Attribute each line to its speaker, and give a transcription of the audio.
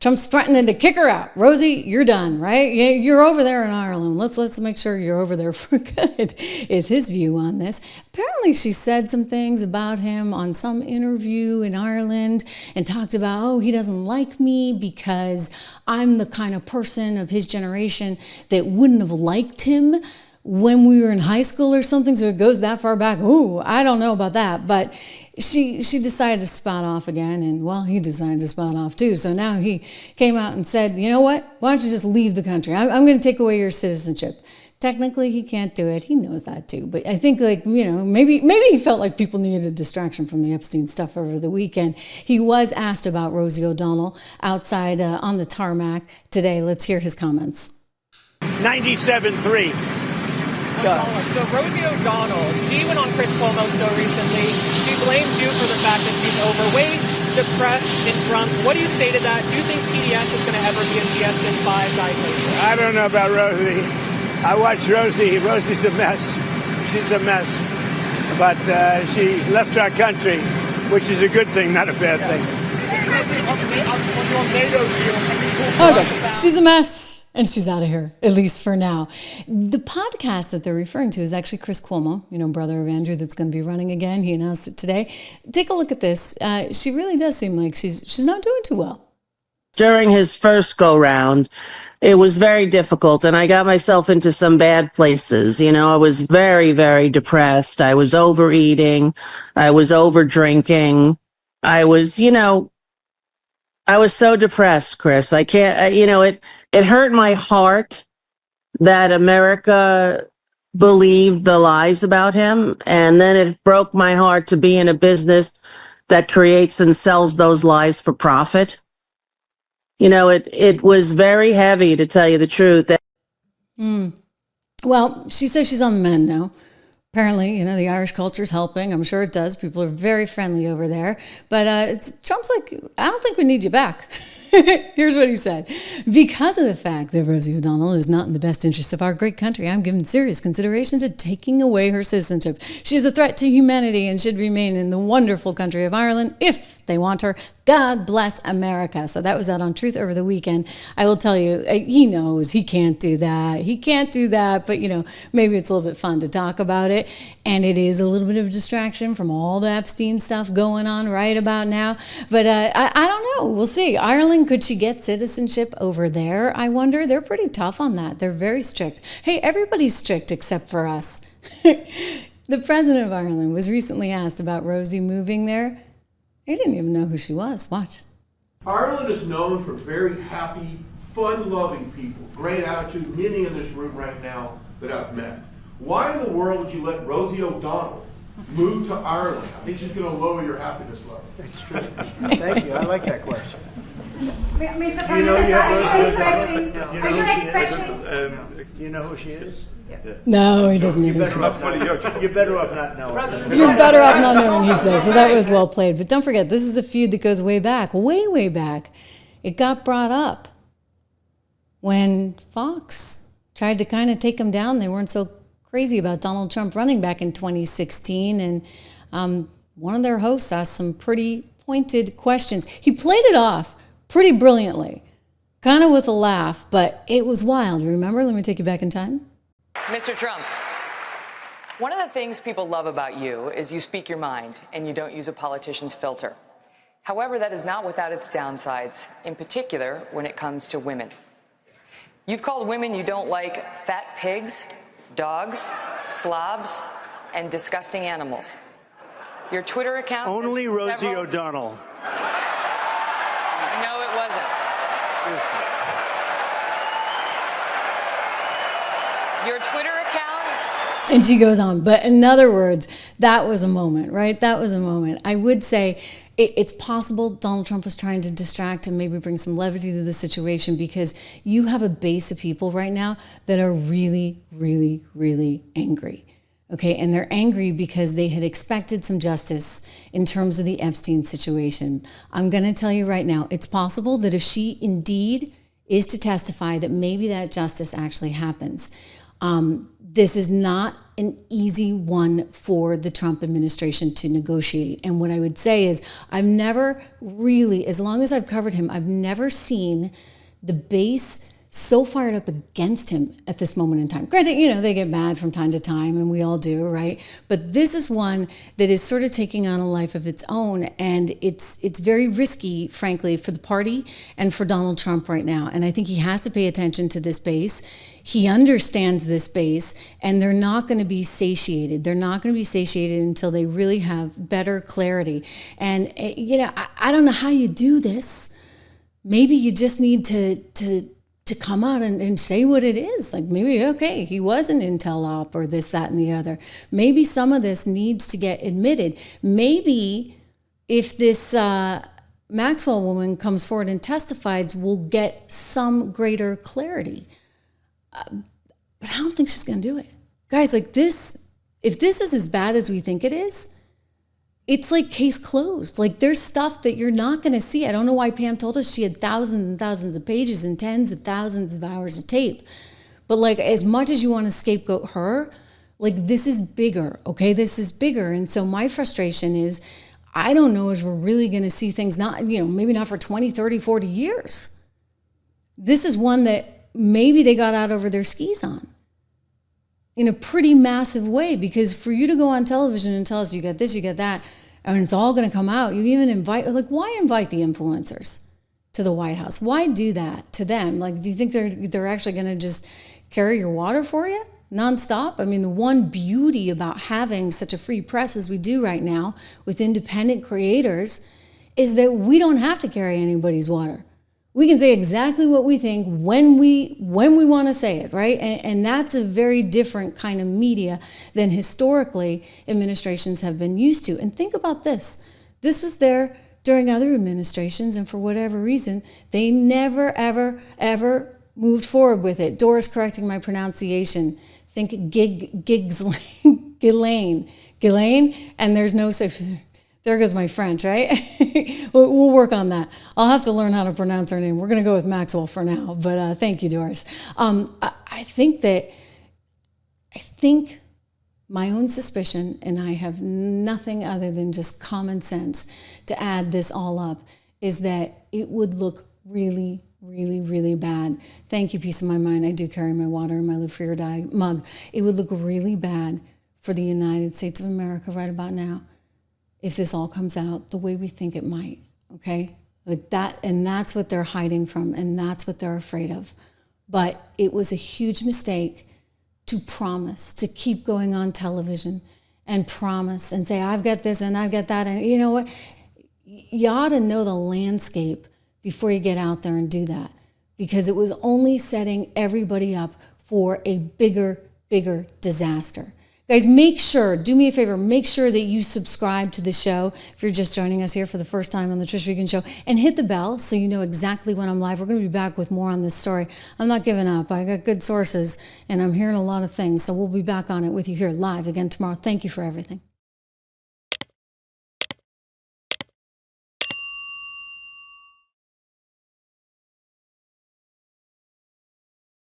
Speaker 1: Trump's threatening to kick her out. Rosie, you're done, right? You're over there in Ireland. Let's make sure you're over there for good, is his view on this. Apparently she said some things about him on some interview in Ireland and talked about, oh, he doesn't like me because I'm the kind of person of his generation that wouldn't have liked him when we were in high school or something. So it goes that far back. Ooh, I don't know about that. But she decided to spout off again, and well, he decided to spout off too. So now he came out and said, you know what? Why don't you just leave the country? I'm going to take away your citizenship. Technically, he can't do it. He knows that too. But I think, like, you know, maybe he felt like people needed a distraction from the Epstein stuff over the weekend. He was asked about Rosie O'Donnell outside on the tarmac today. Let's hear his comments.
Speaker 2: 97.3.
Speaker 3: So Rosie O'Donnell, she went on Chris Cuomo's show recently. She blamed you for the fact that she's overweight, depressed, and drunk. What do you say to that? Do you think PDS is going to ever be a DSM-5 diagnosis?
Speaker 2: I don't know about Rosie. I watch Rosie. Rosie's a mess. She's a mess. But she left our country, which is a good thing, not a bad thing.
Speaker 1: Okay, she's a mess. And she's out of here, at least for now. The podcast that they're referring to is actually Chris Cuomo, you know, brother of Andrew, that's going to be running again. He announced it today. Take a look at this. She really does seem like she's not doing too well.
Speaker 4: During his first go-round, it was very difficult, and I got myself into some bad places. You know, I was very, very depressed. I was overeating. I was over-drinking. I was so depressed, Chris. I can't, it hurt my heart that America believed the lies about him. And then it broke my heart to be in a business that creates and sells those lies for profit. You know, it was very heavy, to tell you the truth.
Speaker 1: Well, she says she's on the mend now. Apparently, you know, the Irish culture is helping. I'm sure it does. People are very friendly over there. But Trump's like, I don't think we need you back. Here's what he said. Because of the fact that Rosie O'Donnell is not in the best interest of our great country, I'm giving serious consideration to taking away her citizenship. She is a threat to humanity and should remain in the wonderful country of Ireland if they want her. God bless America. So that was out on Truth over the weekend. I will tell you, he knows he can't do that. He can't do that. But, you know, maybe it's a little bit fun to talk about it. And it is a little bit of a distraction from all the Epstein stuff going on right about now. But I don't know. We'll see. Ireland, could she get citizenship over there? I wonder. They're pretty tough on that. They're very strict. Hey, everybody's strict except for us. The president of Ireland was recently asked about Rosie moving there. He didn't even know who she was. Watch.
Speaker 5: Ireland is known for very happy, fun-loving people. Great attitude, many in this room right now that I've met. Why in the world would you let Rosie O'Donnell move to Ireland? I think she's going to lower your happiness level.
Speaker 2: It's true. Thank you. I like that question.
Speaker 6: Mr.
Speaker 2: Do you know
Speaker 6: you know
Speaker 2: who she is? Yeah.
Speaker 1: No, he doesn't know who she is.
Speaker 2: You're better off not knowing.
Speaker 1: You're better off not knowing, he says. So that was well played. But don't forget, this is a feud that goes way back, way back. It got brought up when Fox tried to kind of take him down. They weren't so crazy about Donald Trump running back in 2016. And one of their hosts asked some pretty pointed questions. He played it off pretty brilliantly, kind of with a laugh, but it was wild. Remember? Let me take you back in time.
Speaker 7: Mr. Trump, one of the things people love about you is you speak your mind and you don't use a politician's filter. However, that is not without its downsides, in particular when it comes to women. You've called women you don't like fat pigs, dogs, slobs, and disgusting animals. Your Twitter account...
Speaker 2: Only Rosie O'Donnell.
Speaker 7: No, it wasn't. Your Twitter account...
Speaker 1: And she goes on. But in other words, that was a moment, right? That was a moment. I would say it's possible Donald Trump was trying to distract and maybe bring some levity to the situation, because you have a base of people right now that are really, really, really angry. Okay, and they're angry because they had expected some justice in terms of the Epstein situation. I'm going to tell you right now, it's possible that if she indeed is to testify, that maybe that justice actually happens. This is not an easy one for the Trump administration to negotiate. And what I would say is I've never really, as long as I've covered him, I've never seen the base so fired up against him at this moment in time. Granted, they get mad from time to time, and we all do, right? But this is one that is sort of taking on a life of its own, and it's very risky, frankly, for the party and for Donald Trump right now. And I think he has to pay attention to this base. He understands this base, and they're not going to be satiated. They're not going to be satiated until they really have better clarity. And, I don't know how you do this. Maybe you just need to come out and say what it is. Like, maybe, okay, he was an intel op or this, that, and the other. Maybe some of this needs to get admitted. Maybe if this Maxwell woman comes forward and testifies, we'll get some greater clarity. But I don't think she's going to do it. Guys, like this, if this is as bad as we think it is, it's like case closed. Like, there's stuff that you're not going to see. I don't know why Pam told us she had thousands and thousands of pages and tens of thousands of hours of tape. But like, as much as you want to scapegoat her, like, this is bigger, okay? This is bigger. And so my frustration is, I don't know if we're really going to see things not, maybe not for 20, 30, 40 years. This is one that maybe they got out over their skis on in a pretty massive way, because for you to go on television and tell us you got this, you got that, and it's all going to come out, you even why invite the influencers to the White House? Why do that to them? Like, do you think they're actually going to just carry your water for you nonstop? I mean, the one beauty about having such a free press as we do right now with independent creators is that we don't have to carry anybody's water. We can say exactly what we think when we want to say it, right? And that's a very different kind of media than historically administrations have been used to. And think about this. This was there during other administrations, and for whatever reason, they never, ever, ever moved forward with it. Doris correcting my pronunciation. Think Ghislaine, and there's no safe. There goes my French, right? We'll work on that. I'll have to learn how to pronounce her name. We're going to go with Maxwell for now, but thank you, Doris. I think my own suspicion, and I have nothing other than just common sense to add this all up, is that it would look really, really, really bad. Thank you, peace of my mind. I do carry my water in my Live Free or Die mug. It would look really bad for the United States of America right about now if this all comes out the way we think it might, okay? Like that, and that's what they're hiding from, and that's what they're afraid of. But it was a huge mistake to promise, to keep going on television and promise and say, I've got this and I've got that. And you know what? You ought to know the landscape before you get out there and do that, because it was only setting everybody up for a bigger disaster. Guys, do me a favor, make sure that you subscribe to the show if you're just joining us here for the first time on the Trish Regan Show, and hit the bell so you know exactly when I'm live. We're going to be back with more on this story. I'm not giving up. I got good sources, and I'm hearing a lot of things, so we'll be back on it with you here live again tomorrow. Thank you for everything.